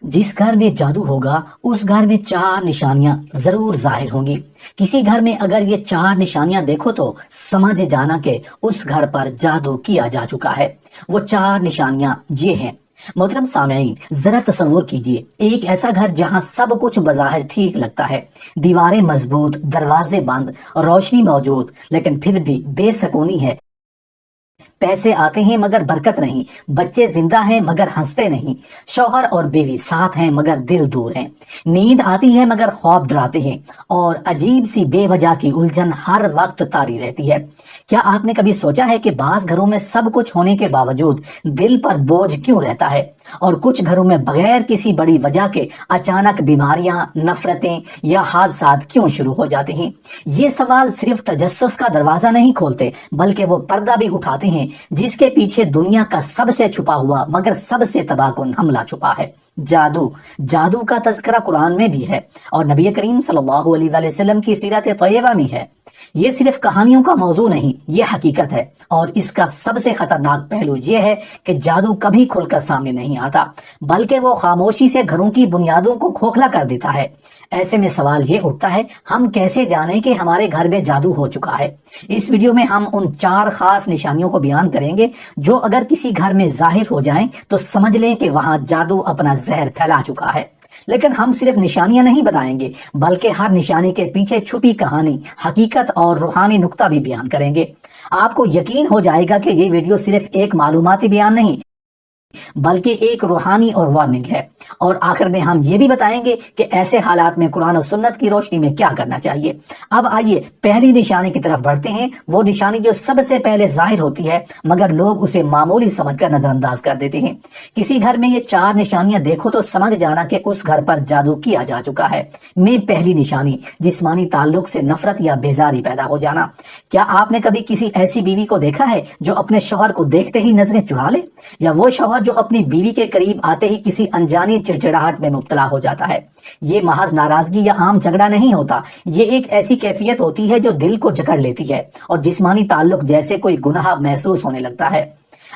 جس گھر میں جادو ہوگا اس گھر میں چار نشانیاں ضرور ظاہر ہوں گی۔ کسی گھر میں اگر یہ چار نشانیاں دیکھو تو سمجھ جانا کہ اس گھر پر جادو کیا جا چکا ہے۔ وہ چار نشانیاں یہ ہیں۔ محترم سامعین، ذرا تصور کیجئے ایک ایسا گھر جہاں سب کچھ بظاہر ٹھیک لگتا ہے، دیواریں مضبوط، دروازے بند، روشنی موجود، لیکن پھر بھی بے سکونی ہے۔ پیسے آتے ہیں مگر برکت نہیں، بچے زندہ ہیں مگر ہنستے نہیں، شوہر اور بیوی ساتھ ہیں مگر دل دور ہیں، نیند آتی ہے مگر خواب ڈراتے ہیں، اور عجیب سی بے وجہ کی الجھن ہر وقت طاری رہتی ہے۔ کیا آپ نے کبھی سوچا ہے کہ بعض گھروں میں سب کچھ ہونے کے باوجود دل پر بوجھ کیوں رہتا ہے، اور کچھ گھروں میں بغیر کسی بڑی وجہ کے اچانک بیماریاں، نفرتیں یا حادثات کیوں شروع ہو جاتے ہیں؟ یہ سوال صرف تجسس کا دروازہ نہیں کھولتے، بلکہ وہ پردہ بھی اٹھاتے ہیں جس کے پیچھے دنیا کا سب سے چھپا ہوا مگر سب سے تباہ کن حملہ چھپا ہے۔ جادو کا تذکرہ قرآن میں بھی ہے اور نبی کریم صلی اللہ علیہ وآلہ وسلم کی سیرت طیبہ میں ہے۔ یہ صرف کہانیوں کا موضوع نہیں، یہ حقیقت ہے، اور اس کا سب سے خطرناک پہلو یہ ہے کہ جادو کبھی کھل کر سامنے نہیں آتا، بلکہ وہ خاموشی سے گھروں کی بنیادوں کو کھوکھلا کر دیتا ہے۔ ایسے میں سوال یہ اٹھتا ہے، ہم کیسے جانیں کہ ہمارے گھر میں جادو ہو چکا ہے؟ اس ویڈیو میں ہم ان چار خاص نشانیوں کو بیان کریں گے جو اگر کسی گھر میں ظاہر ہو جائیں تو سمجھ لیں کہ وہاں جادو اپنا زہر پھیلا چکا ہے۔ لیکن ہم صرف نشانیاں نہیں بتائیں گے، بلکہ ہر نشانی کے پیچھے چھپی کہانی، حقیقت اور روحانی نقطہ بھی بیان کریں گے۔ آپ کو یقین ہو جائے گا کہ یہ ویڈیو صرف ایک معلوماتی بیان نہیں، بلکہ ایک روحانی اور وارننگ ہے۔ اور آخر میں ہم یہ بھی بتائیں گے کہ ایسے حالات میں قرآن و سنت کی روشنی میں کیا کرنا چاہیے۔ اب آئیے پہلی نشانی کی طرف بڑھتے ہیں، وہ نشانی جو سب سے پہلے ظاہر ہوتی ہے مگر لوگ اسے معمولی سمجھ کر نظر انداز کر دیتے ہیں۔ کسی گھر میں یہ چار نشانیاں دیکھو تو سمجھ جانا کہ اس گھر پر جادو کیا جا چکا ہے۔ میں پہلی نشانی، جسمانی تعلق سے نفرت یا بیزاری پیدا ہو جانا۔ کیا آپ نے کبھی کسی ایسی بیوی کو دیکھا ہے جو اپنے شوہر کو دیکھتے ہی نظریں چرا لے، یا وہ شوہر جو اپنی بیوی کے قریب آتے ہی کسی انجانی چڑچڑاہٹ میں مبتلا ہو جاتا ہے؟ یہ محض ناراضگی یا عام جھگڑا نہیں ہوتا، یہ ایک ایسی کیفیت ہوتی ہے جو دل کو جکڑ لیتی ہے اور جسمانی تعلق جیسے کوئی گناہ محسوس ہونے لگتا ہے۔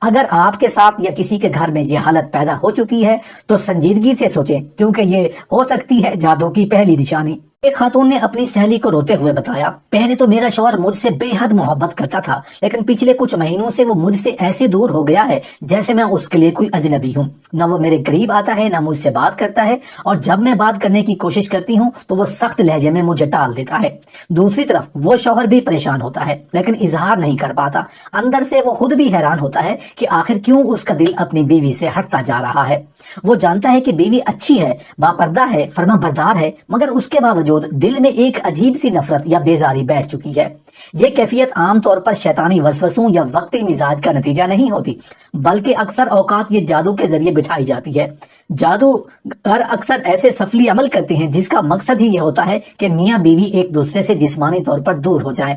اگر آپ کے ساتھ یا کسی کے گھر میں یہ حالت پیدا ہو چکی ہے تو سنجیدگی سے سوچیں، کیونکہ یہ ہو سکتی ہے جادو کی پہلی نشانی۔ ایک خاتون نے اپنی سہیلی کو روتے ہوئے بتایا، پہلے تو میرا شوہر مجھ سے بے حد محبت کرتا تھا، لیکن پچھلے کچھ مہینوں سے وہ مجھ سے ایسے دور ہو گیا ہے جیسے میں اس کے لیے کوئی اجنبی ہوں۔ نہ وہ میرے قریب آتا ہے، نہ مجھ سے بات کرتا ہے، اور جب میں بات کرنے کی کوشش کرتی ہوں تو وہ سخت لہجے میں مجھے ٹال دیتا ہے۔ دوسری طرف وہ شوہر بھی پریشان ہوتا ہے لیکن اظہار نہیں کر پاتا۔ اندر سے وہ خود بھی حیران ہوتا ہے کہ آخر کیوں اس کا دل اپنی بیوی سے ہٹتا جا رہا ہے۔ وہ جانتا ہے کہ بیوی اچھی ہے، باپردہ ہے، فرما بردار ہے، مگر اس کے باوجود دل میں ایک عجیب سی نفرت یا بیزاری بیٹھ چکی ہے۔ یہ کیفیت عام طور پر شیطانی وسوسوں یا وقتی مزاج کا نتیجہ نہیں ہوتی، بلکہ اکثر اوقات یہ جادو کے ذریعے بٹھائی جاتی ہے۔ جادوگر اکثر ایسے سفلی عمل کرتے ہیں جس کا مقصد ہی یہ ہوتا ہے کہ میاں بیوی ایک دوسرے سے جسمانی طور پر دور ہو جائیں،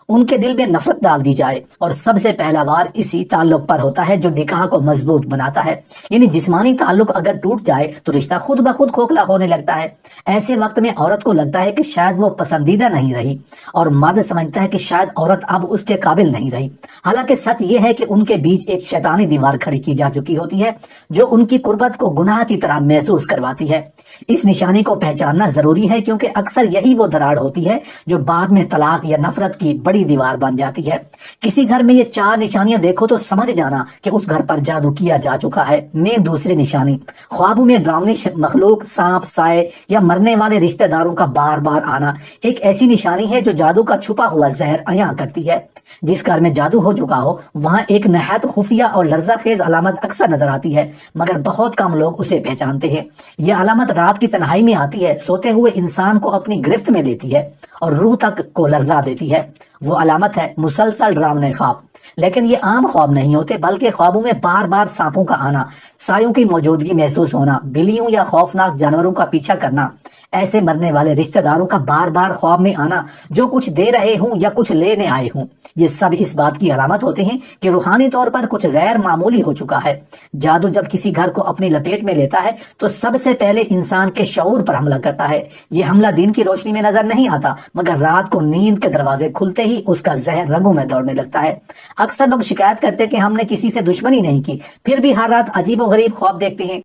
ان کے دل میں نفرت ڈال دی جائے، اور سب سے پہلا وار اسی تعلق پر ہوتا ہے جو نکاح کو مضبوط بناتا ہے۔ یعنی جسمانی تعلق اگر ٹوٹ جائے تو رشتہ خود بخود کھوکھلا ہونے لگتا ہے۔ ایسے وقت میں عورت کو لگتا ہے کہ شاید وہ پسندیدہ نہیں رہی، اور مرد سمجھتا ہے کہ شاید عورت اب اس کے قابل نہیں رہی۔ حالانکہ سچ یہ ہے کہ ان کے بیچ ایک شیطانی دیوار کھڑی کی جا چکی ہوتی ہے جو ان کی قربت کو گناہ کی طرح محسوس کرواتی ہے۔ اس نشانی کو پہچاننا ضروری ہے کیونکہ اکثر یہی وہ دراڑ ہوتی ہے جو بعد میں طلاق یا نفرت کی بڑی دیوار بن جاتی ہے۔ کسی گھر میں یہ چار نشانیاں دیکھو تو سمجھ جانا کہ اس گھر پر جادو کیا جا چکا ہے۔ میں دوسری نشانی، خوابوں میں ڈراؤنی مخلوق، سانپ، سائے یا مرنے والے رشتہ داروں کا بار بار آنا ایک ایسی نشانی ہے جو جادو کا چھپا ہوا زہر عیاں کرتی ہے۔ جس گھر میں جادو ہو چکا ہو وہاں ایک نہایت خفیہ اور لرزہ خیز علامت اکثر نظر آتی ہے، مگر بہت کم لوگ اسے پہچانتے ہیں۔ یہ علامت رات کی تنہائی میں آتی ہے، سوتے ہوئے انسان کو اپنی گرفت میں لیتی ہے اور روح تک کو لرزا دیتی ہے۔ وہ علامت ہے مسلسل ڈراؤنے خواب۔ لیکن یہ عام خواب نہیں ہوتے، بلکہ خوابوں میں بار بار سانپوں کا آنا، سایوں کی موجودگی محسوس ہونا، بلیوں یا خوفناک جانوروں کا پیچھا کرنا، ایسے مرنے والے رشتہ داروں کا بار بار خواب میں آنا جو کچھ دے رہے ہوں یا کچھ لینے آئے ہوں، یہ سب اس بات کی علامت ہوتے ہیں کہ روحانی طور پر کچھ غیر معمولی ہو چکا ہے۔ جادو جب کسی گھر کو اپنی لپیٹ میں لیتا ہے تو سب سے پہلے انسان کے شعور پر حملہ کرتا ہے۔ یہ حملہ دن کی روشنی میں نظر نہیں آتا، مگر رات کو نیند کے دروازے کھلتے ہی اس کا ذہن رگوں میں دوڑنے لگتا ہے۔ اکثر لوگ شکایت کرتے کہ ہم نے کسی سے دشمنی نہیں کی، پھر بھی ہر رات عجیب و غریب خواب دیکھتے ہیں۔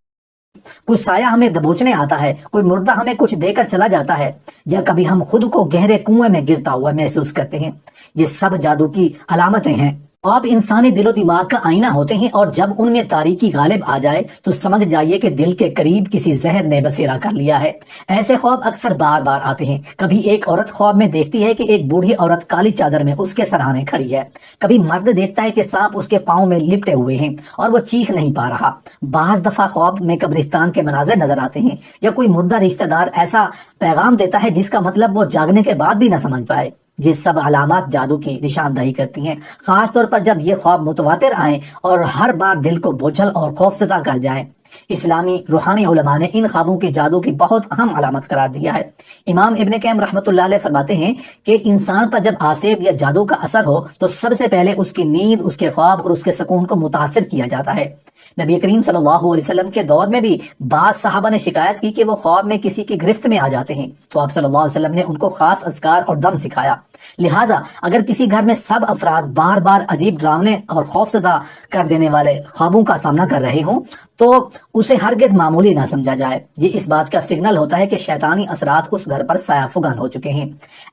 کوئی سایہ ہمیں دبوچنے آتا ہے، کوئی مردہ ہمیں کچھ دے کر چلا جاتا ہے، یا کبھی ہم خود کو گہرے کنویں میں گرتا ہوا محسوس کرتے ہیں۔ یہ سب جادو کی علامتیں ہیں۔ خواب انسانی دل و دماغ کا آئینہ ہوتے ہیں، اور جب ان میں تاریکی غالب آ جائے تو سمجھ جائیے کہ دل کے قریب کسی زہر نے بسیرا کر لیا ہے۔ ایسے خواب اکثر بار بار آتے ہیں۔ کبھی ایک عورت خواب میں دیکھتی ہے کہ ایک بوڑھی عورت کالی چادر میں اس کے سرہانے کھڑی ہے۔ کبھی مرد دیکھتا ہے کہ سانپ اس کے پاؤں میں لپٹے ہوئے ہیں اور وہ چیخ نہیں پا رہا۔ بعض دفعہ خواب میں قبرستان کے مناظر نظر آتے ہیں، یا کوئی مردہ رشتہ دار ایسا پیغام دیتا ہے جس کا مطلب وہ جاگنے کے بعد بھی نہ سمجھ پائے۔ یہ سب علامات جادو کی نشاندہی کرتی ہیں، خاص طور پر جب یہ خواب متواتر آئیں اور ہر بار دل کو بوجھل اور خوفزدہ کر جائیں۔ اسلامی روحانی علماء نے ان خوابوں کی جادو کی بہت اہم علامت قرار دیا ہے۔ امام ابن قیم رحمۃ اللہ علیہ فرماتے ہیں کہ انسان پر جب آسیب یا جادو کا اثر ہو تو سب سے پہلے اس کی نیند، اس کے خواب اور اس کے سکون کو متاثر کیا جاتا ہے۔ نبی کریم صلی اللہ علیہ وسلم کے دور میں بھی بعض صحابہ نے شکایت کی کہ وہ خواب میں کسی کی گرفت میں آ جاتے ہیں، تو آپ صلی اللہ علیہ وسلم نے ان کو خاص اذکار اور دم سکھایا۔ لہٰذا اگر کسی گھر میں سب افراد بار بار عجیب ڈراونے اور خوفزدہ کر دینے والے خوابوں کا سامنا کر رہے ہوں تو اسے ہرگز معمولی نہ سمجھا جائے۔ یہ اس بات کا سگنل ہوتا ہے کہ شیطانی اثرات اس گھر پر سایہ فگن ہو چکے ہیں۔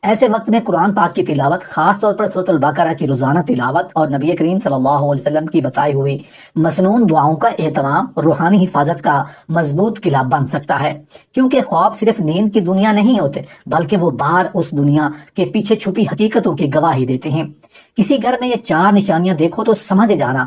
ایسے وقت میں قرآن پاک کی تلاوت، خاص طور پر سورۃ البقرہ کی روزانہ تلاوت اور نبی کریم صلی اللہ علیہ وسلم کی بتائی ہوئی مسنون دعاؤں کا اہتمام روحانی حفاظت کا مضبوط قلعہ بن سکتا ہے، کیونکہ خواب صرف نیند کی دنیا نہیں ہوتے بلکہ وہ باہر اس دنیا کے پیچھے چھپی حقیقتوں کی گواہی دیتے ہیں۔ کسی گھر میں یہ 4 نشانیاں دیکھو تو سمجھ جانا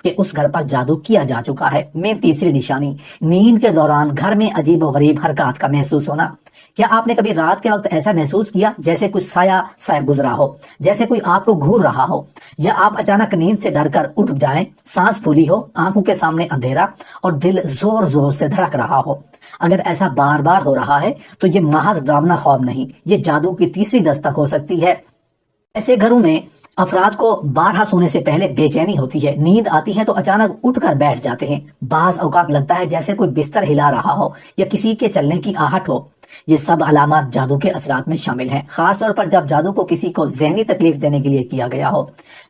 کہ اس گھر پر جادو کیا جا چکا ہے۔ میں تیسری نشانی، نیند کے دوران گھر میں عجیب و غریب حرکات کا محسوس ہونا۔ کیا آپ نے کبھی رات کے وقت ایسا محسوس کیا جیسے کوئی سایہ گزرا ہو، جیسے کوئی آپ کو گھور رہا ہو، یا آپ اچانک نیند سے ڈر کر اٹھ جائیں، سانس پھولی ہو، آنکھوں کے سامنے اندھیرا اور دل زور زور سے دھڑک رہا ہو؟ اگر ایسا بار بار ہو رہا ہے تو یہ محض ڈراونا خواب نہیں، یہ جادو کی تیسری دستک ہو سکتی ہے۔ ایسے گھروں میں افراد کو بارہا سونے سے پہلے بے چینی ہوتی ہے، نیند آتی ہے تو اچانک اٹھ کر بیٹھ جاتے ہیں، بعض اوقات لگتا ہے جیسے کوئی بستر ہلا رہا ہو یا کسی کے چلنے کی آہٹ ہو۔ یہ سب علامات جادو کے اثرات میں شامل ہیں، خاص طور پر جب جادو کو کسی کو ذہنی تکلیف دینے کے لیے کیا گیا ہو۔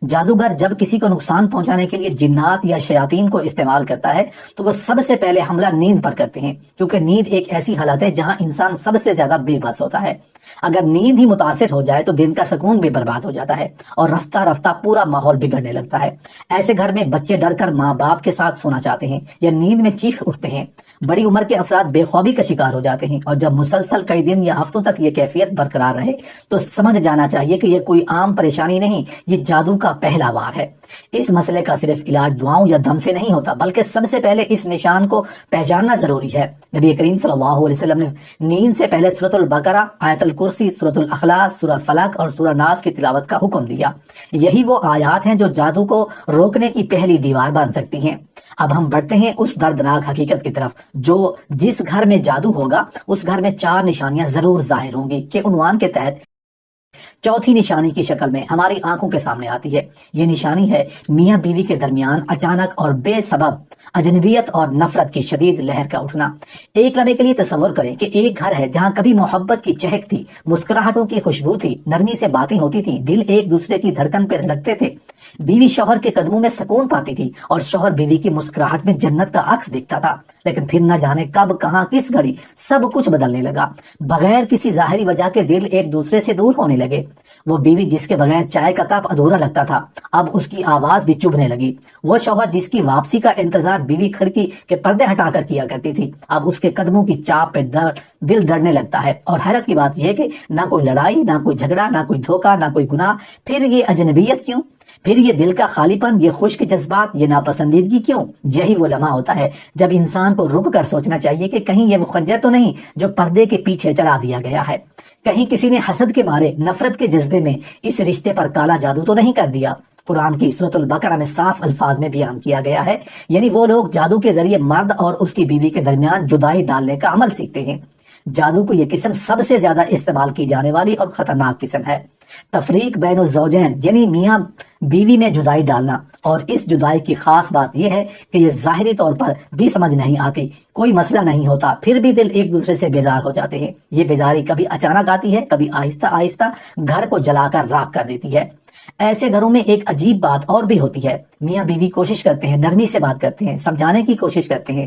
جادوگر جب کسی کو نقصان پہنچانے کے لیے جنات یا شیاطین کو استعمال کرتا ہے تو وہ سب سے پہلے حملہ نیند پر کرتے ہیں، کیونکہ نیند ایک ایسی حالت ہے جہاں انسان سب سے زیادہ بے بس ہوتا ہے۔ اگر نیند ہی متاثر ہو جائے تو دن کا سکون بھی برباد ہو جاتا ہے اور رفتہ رفتہ پورا ماحول بگڑنے لگتا ہے۔ ایسے گھر میں بچے ڈر کر ماں باپ کے ساتھ سونا چاہتے ہیں یا نیند میں چیخ اٹھتے ہیں۔ بڑی عمر کے افراد بے خوابی کا شکار ہو جاتے ہیں، اور جب مسلسل کئی دن یا ہفتوں تک یہ کیفیت برقرار رہے تو سمجھ جانا چاہیے کہ یہ کوئی عام پریشانی نہیں، یہ جادو کا پہلا وار ہے۔ اس مسئلے کا صرف علاج دعاؤں یا دم سے نہیں ہوتا، بلکہ سب سے پہلے اس نشان کو پہچاننا ضروری ہے۔ نبی کریم صلی اللہ علیہ وسلم نے نیند سے پہلے سورۃ البقرہ، آیت الکرسی، سورۃ الاخلاص، سورہ فلق اور سورہ ناس کی تلاوت کا حکم دیا۔ یہی وہ آیات ہیں جو جادو کو روکنے کی پہلی دیوار بن سکتی ہیں۔ اب ہم بڑھتے ہیں اس دردناک حقیقت کی طرف، جس گھر میں جادو ہوگا اس گھر میں 4 نشانیاں ضرور ظاہر ہوں گی کے عنوان کے تحت چوتھی نشانی کی شکل میں ہماری آنکھوں کے سامنے آتی ہے۔ یہ نشانی ہے میاں بیوی کے درمیان اچانک اور بے سبب اجنبیت اور نفرت کی شدید لہر کا اٹھنا۔ ایک لمحے کے لیے تصور کریں کہ ایک گھر ہے جہاں کبھی محبت کی چہک تھی، مسکراہٹوں کی خوشبو تھی، نرمی سے باتیں ہوتی تھیں، دل ایک دوسرے کی دھڑکن پہ دھڑکتے تھے، بیوی شوہر کے قدموں میں سکون پاتی تھی اور شوہر بیوی کی مسکراہٹ میں جنت کا عکس دکھتا تھا۔ لیکن پھر نہ جانے کب، کہاں، کس گھڑی سب کچھ بدلنے لگا۔ بغیر کسی ظاہری وجہ کے دل ایک دوسرے سے دور ہونے لگے۔ وہ بیوی جس کے بغیر چائے کا کپ ادھورا لگتا تھا اب اس کی آواز بھی چبھنے لگی۔ وہ شوہر جس کی واپسی کا انتظار بیوی کھڑکی کے پردے ہٹا کر کیا کرتی تھی اب اس کے قدموں کی چاپ پہ دل ڈرنے لگتا ہے۔ اور حیرت کی بات یہ ہے کہ نہ کوئی لڑائی، نہ کوئی جھگڑا، نہ کوئی دھوکہ، نہ کوئی گناہ۔ پھر یہ اجنبیت کیوں؟ پھر یہ دل کا خالی پن، یہ خشک جذبات، یہ ناپسندیدگی کیوں؟ یہی وہ لمحہ ہوتا ہے جب انسان کو رک کر سوچنا چاہیے کہ کہیں یہ وہ خنجر تو نہیں جو پردے کے پیچھے چلا دیا گیا ہے، کہیں کسی نے حسد کے مارے نفرت کے جذبے میں اس رشتے پر کالا جادو تو نہیں کر دیا۔ قرآن کی سورۃ البقرہ میں صاف الفاظ میں بیان کیا گیا ہے، یعنی وہ لوگ جادو کے ذریعے مرد اور اس کی بیوی کے درمیان جدائی ڈالنے کا عمل سیکھتے ہیں۔ جادو کو یہ قسم سب سے زیادہ استعمال کی جانے والی اور خطرناک قسم ہے۔ تفریق بین الزوجین یعنی میاں بیوی میں جدائی ڈالنا، اور اس جدائی کی خاص بات یہ ہے کہ یہ ظاہری طور پر بھی سمجھ نہیں آتی، کوئی مسئلہ نہیں ہوتا، پھر بھی دل ایک دوسرے سے بیزار ہو جاتے ہیں۔ یہ بیزاری کبھی اچانک آتی ہے، کبھی آہستہ آہستہ گھر کو جلا کر راکھ کر دیتی ہے۔ ایسے گھروں میں ایک عجیب بات اور بھی ہوتی ہے، میاں بیوی کوشش کرتے ہیں، نرمی سے بات کرتے ہیں، سمجھانے کی کوشش کرتے ہیں،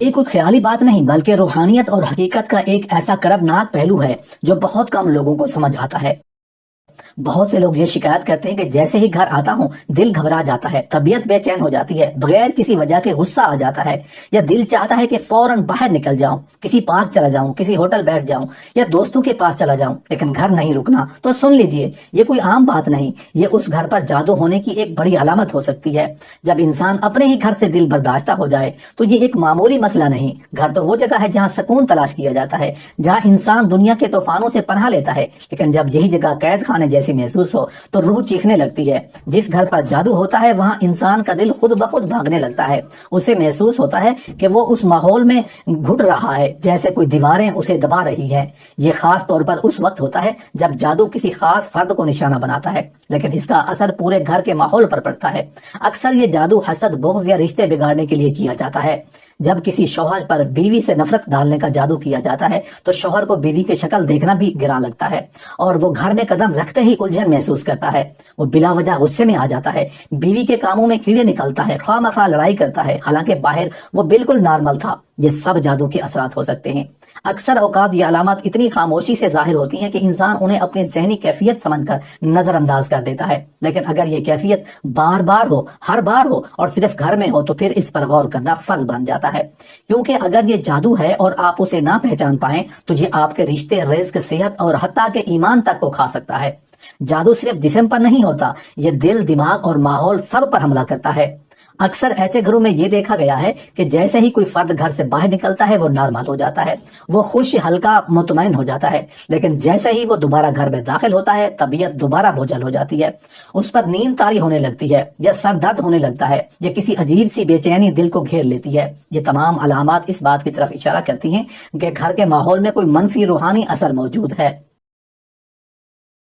یہ کوئی خیالی بات نہیں بلکہ روحانیت اور حقیقت کا ایک ایسا کربناک پہلو ہے جو بہت کم لوگوں کو سمجھ آتا ہے۔ بہت سے لوگ یہ شکایت کرتے ہیں کہ جیسے ہی گھر آتا ہوں دل گھبرا جاتا ہے، طبیعت بے چین ہو جاتی ہے، بغیر کسی وجہ کے غصہ آ جاتا ہے، یا دل چاہتا ہے کہ فوراً باہر نکل جاؤں، کسی پارک چلا جاؤں، کسی ہوٹل بیٹھ جاؤں یا دوستوں کے پاس چلا جاؤں، لیکن گھر نہیں رکنا۔ تو سن لیجئے، یہ کوئی عام بات نہیں، یہ اس گھر پر جادو ہونے کی ایک بڑی علامت ہو سکتی ہے۔ جب انسان اپنے ہی گھر سے دل برداشتہ ہو جائے تو یہ ایک معمولی مسئلہ نہیں۔ گھر تو وہ جگہ ہے جہاں سکون تلاش کیا جاتا ہے، جہاں انسان دنیا کے طوفانوں سے پناہ لیتا ہے، لیکن جب یہی جگہ قید خانے جیسی محسوس ہو تو روح چیخنے لگتی ہے۔ جس گھر پر جادو ہوتا ہے وہاں انسان کا دل خود بخود بھاگنے لگتا ہے، اسے محسوس ہوتا ہے کہ وہ اس ماحول میں گھٹ رہا ہے جیسے کوئی دیواریں اسے دبا رہی ہیں۔ یہ خاص طور پر اس وقت ہوتا ہے جب جادو کسی خاص فرد کو نشانہ بناتا ہے، لیکن اس کا اثر پورے گھر کے ماحول پر پڑتا ہے۔ اکثر یہ جادو حسد، بغض یا رشتے بگاڑنے کے لیے کیا جاتا ہے۔ جب کسی شوہر پر بیوی سے نفرت ڈالنے کا جادو کیا جاتا ہے تو شوہر کو بیوی کی شکل دیکھنا بھی گراں لگتا ہے اور وہ گھر میں قدم رکھتے ہی الجھن محسوس کرتا ہے۔ وہ بلا وجہ غصے میں آ جاتا ہے، بیوی کے کاموں میں کیڑے نکالتا ہے، خواہ مخواہ لڑائی کرتا ہے، حالانکہ باہر وہ بالکل نارمل تھا۔ یہ سب جادو کے اثرات ہو سکتے ہیں۔ اکثر اوقات یہ علامات اتنی خاموشی سے ظاہر ہوتی ہیں کہ انسان انہیں اپنی ذہنی کیفیت سمجھ کر نظر انداز کر دیتا ہے، لیکن اگر یہ کیفیت بار بار ہو، ہر بار ہو اور صرف گھر میں ہو تو پھر اس پر غور کرنا فرض بن جاتا ہے، کیونکہ اگر یہ جادو ہے اور آپ اسے نہ پہچان پائیں تو یہ آپ کے رشتے، رزق، صحت اور حتیٰ کہ ایمان تک کو کھا سکتا ہے۔ جادو صرف جسم پر نہیں ہوتا، یہ دل، دماغ اور ماحول سب پر حملہ کرتا ہے۔ اکثر ایسے گھروں میں یہ دیکھا گیا ہے کہ جیسے ہی کوئی فرد گھر سے باہر نکلتا ہے وہ نارمل ہو جاتا ہے، وہ خوش، ہلکا، مطمئن ہو جاتا ہے، لیکن جیسے ہی وہ دوبارہ گھر میں داخل ہوتا ہے طبیعت دوبارہ بوجھل ہو جاتی ہے، اس پر نیند طاری ہونے لگتی ہے یا سر درد ہونے لگتا ہے یا کسی عجیب سی بے چینی دل کو گھیر لیتی ہے۔ یہ تمام علامات اس بات کی طرف اشارہ کرتی ہیں کہ گھر کے ماحول میں کوئی منفی روحانی اثر موجود ہے۔